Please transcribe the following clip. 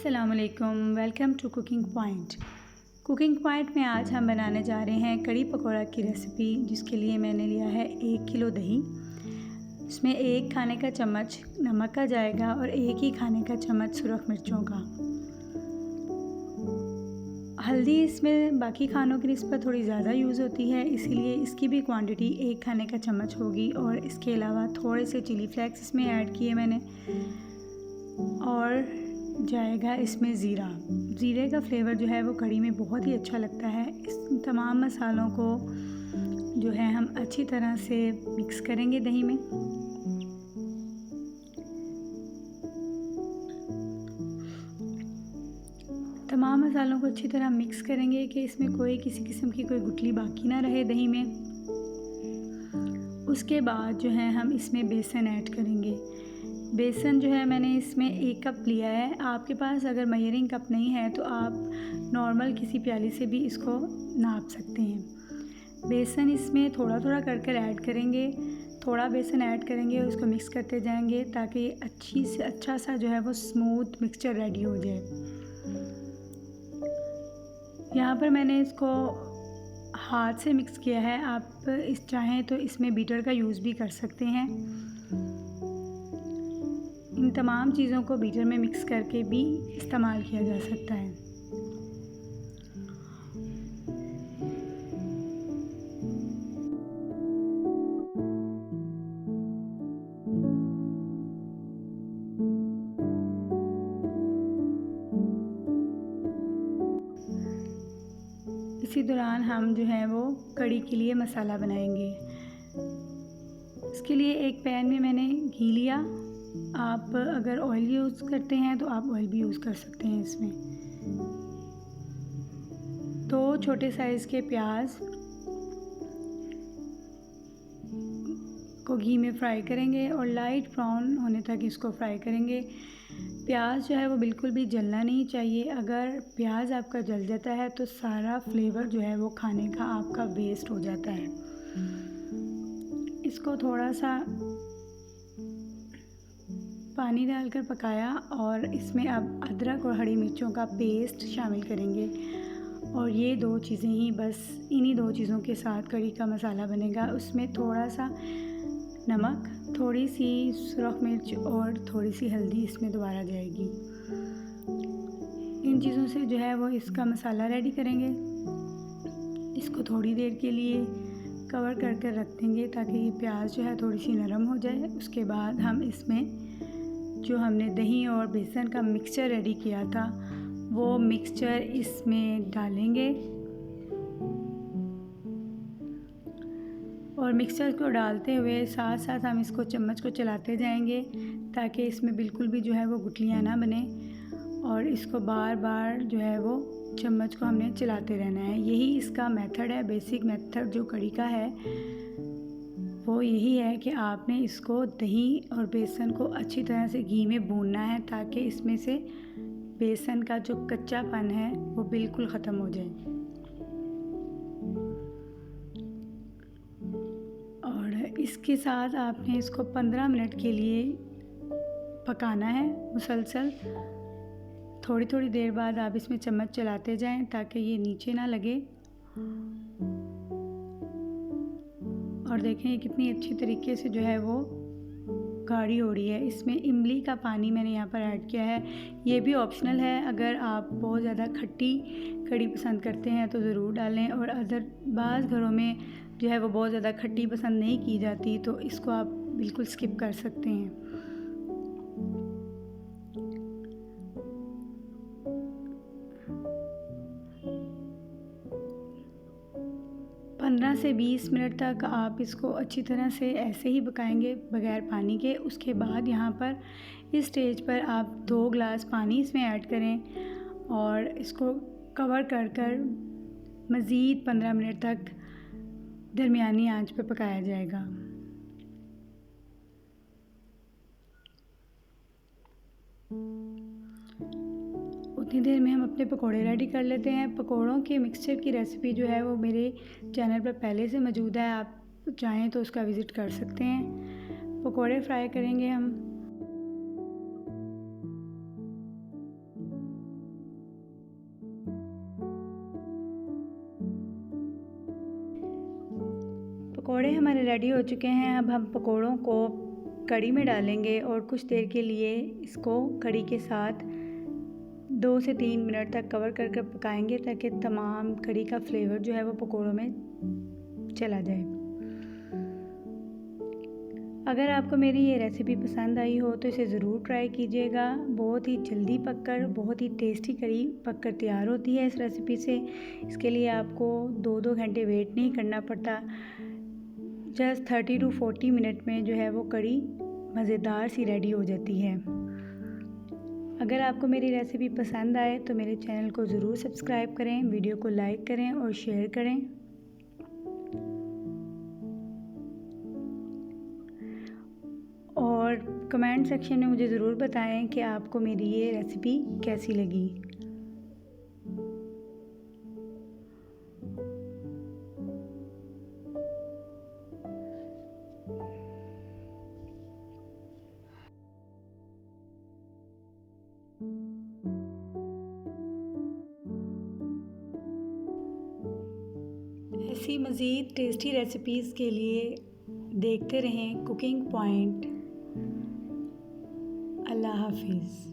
अस्सलामुअलैकुम, welcome to cooking point. Cooking point में आज हम बनाने जा रहे हैं कड़ी पकौड़ा की रेसिपी, जिसके लिए मैंने लिया है 1 किलो दही। इसमें 1 खाने का चम्मच नमक का जाएगा और 1 ही खाने का चम्मच सुरख मिर्चों का। हल्दी इसमें बाकी खानों की निस्बत थोड़ी ज़्यादा यूज़ होती है, इसीलिए इसकी भी क्वांटिटी 1 खाने का चम्मच होगी। और इसके अलावा थोड़े से चिली फ्लेक्स इसमें ऐड किए मैंने, और जाएगा इसमें ज़ीरा। ज़ीरे का फ्लेवर जो है वो कढ़ी में बहुत ही अच्छा लगता है। इस तमाम मसालों को जो है हम अच्छी तरह से मिक्स करेंगे दही में। तमाम मसालों को अच्छी तरह मिक्स करेंगे कि इसमें कोई किसी किस्म की कोई गुठली बाकी ना रहे दही में। उसके बाद जो है हम इसमें बेसन ऐड करेंगे। बेसन जो है मैंने इसमें 1 कप लिया है। आपके पास अगर मेजरिंग कप नहीं है तो आप नॉर्मल किसी प्याली से भी इसको नाप सकते हैं। बेसन इसमें थोड़ा थोड़ा कर ऐड करेंगे। थोड़ा बेसन ऐड करेंगे और उसको मिक्स करते जाएंगे ताकि अच्छा सा जो है वो स्मूथ मिक्सचर रेडी हो जाए। यहाँ पर मैंने इसको हाथ से मिक्स किया है। आप चाहें तो इसमें बीटर का यूज़ भी कर सकते हैं। इन तमाम चीज़ों को बीटर में मिक्स करके भी इस्तेमाल किया जा सकता है। इसी दौरान हम जो है वो कड़ी के लिए मसाला बनाएंगे। इसके लिए एक पैन में मैंने घी लिया। आप अगर ऑयल यूज़ करते हैं तो आप ऑयल भी यूज़ कर सकते हैं। इसमें 2 छोटे साइज़ के प्याज को घी में फ्राई करेंगे और लाइट ब्राउन होने तक इसको फ्राई करेंगे। प्याज जो है वो बिल्कुल भी जलना नहीं चाहिए। अगर प्याज आपका जल जाता है तो सारा फ्लेवर जो है वो खाने का आपका वेस्ट हो जाता है। इसको थोड़ा सा पानी डालकर पकाया और इसमें अब अदरक और हरी मिर्चों का पेस्ट शामिल करेंगे। और ये 2 चीज़ें ही, बस इन्हीं 2 चीज़ों के साथ कड़ी का मसाला बनेगा। उसमें थोड़ा सा नमक, थोड़ी सी सुरख मिर्च और थोड़ी सी हल्दी इसमें दोबारा जाएगी। इन चीज़ों से जो है वो इसका मसाला रेडी करेंगे। इसको थोड़ी देर के लिए कवर कर रख देंगे ताकि ये प्याज जो है थोड़ी सी नरम हो जाए। उसके बाद हम इसमें जो हमने दही और बेसन का मिक्सचर रेडी किया था वो मिक्सचर इसमें डालेंगे और मिक्सचर को डालते हुए साथ साथ हम इसको चम्मच को चलाते जाएंगे ताकि इसमें बिल्कुल भी जो है वो गुठलियाँ ना बने। और इसको बार बार जो है वो चम्मच को हमने चलाते रहना है। यही इसका मेथड है। बेसिक मेथड जो कड़ी का है वो यही है कि आपने इसको दही और बेसन को अच्छी तरह से घी में भूनना है ताकि इसमें से बेसन का जो कच्चापन है वो बिल्कुल ख़त्म हो जाए। और इसके साथ आपने इसको 15 मिनट के लिए पकाना है मुसलसल। थोड़ी थोड़ी देर बाद आप इसमें चम्मच चलाते जाएं ताकि ये नीचे ना लगे। और देखें ये कितनी अच्छी तरीके से जो है वो गाढ़ी हो रही है। इसमें इमली का पानी मैंने यहाँ पर ऐड किया है। ये भी ऑप्शनल है। अगर आप बहुत ज़्यादा खट्टी कड़ी पसंद करते हैं तो ज़रूर डालें। और बाज़ घरों में जो है वो बहुत ज़्यादा खट्टी पसंद नहीं की जाती तो इसको आप बिल्कुल स्किप कर सकते हैं। पंद्रह से 20 मिनट तक आप इसको अच्छी तरह से ऐसे ही पकाएंगे बगैर पानी के। उसके बाद यहाँ पर इस स्टेज पर आप 2 गिलास पानी इसमें ऐड करें और इसको कवर कर मज़ीद 15 मिनट तक दरमियानी आंच पर पकाया जाएगा। उतनी देर में हम अपने पकोड़े रेडी कर लेते हैं। पकोड़ों के मिक्सचर की रेसिपी जो है वो मेरे चैनल पर पहले से मौजूद है। आप चाहें तो उसका विज़िट कर सकते हैं। पकोड़े फ्राई करेंगे हम। हमारे रेडी हो चुके हैं। अब हम पकोड़ों को कढ़ी में डालेंगे और कुछ देर के लिए इसको कढ़ी के साथ 2 से 3 मिनट तक कवर कर कर पकाएंगे ताकि तमाम कढ़ी का फ्लेवर जो है वो पकोड़ों में चला जाए। अगर आपको मेरी ये रेसिपी पसंद आई हो तो इसे ज़रूर ट्राई कीजिएगा। बहुत ही जल्दी पककर बहुत ही टेस्टी कढ़ी पककर तैयार होती है इस रेसिपी से। इसके लिए आपको 2-2 घंटे वेट नहीं करना पड़ता। जस्ट 30 to 40 मिनट में जो है वो कढ़ी मज़ेदार सी रेडी हो जाती है। अगर आपको मेरी रेसिपी पसंद आए तो मेरे चैनल को ज़रूर सब्सक्राइब करें, वीडियो को लाइक करें और शेयर करें। और कमेंट सेक्शन में मुझे ज़रूर बताएं कि आपको मेरी ये रेसिपी कैसी लगी। ऐसी मज़ीद टेस्टी रेसिपीज़ के लिए देखते रहें कुकिंग पॉइंट। अल्लाह हाफिज़।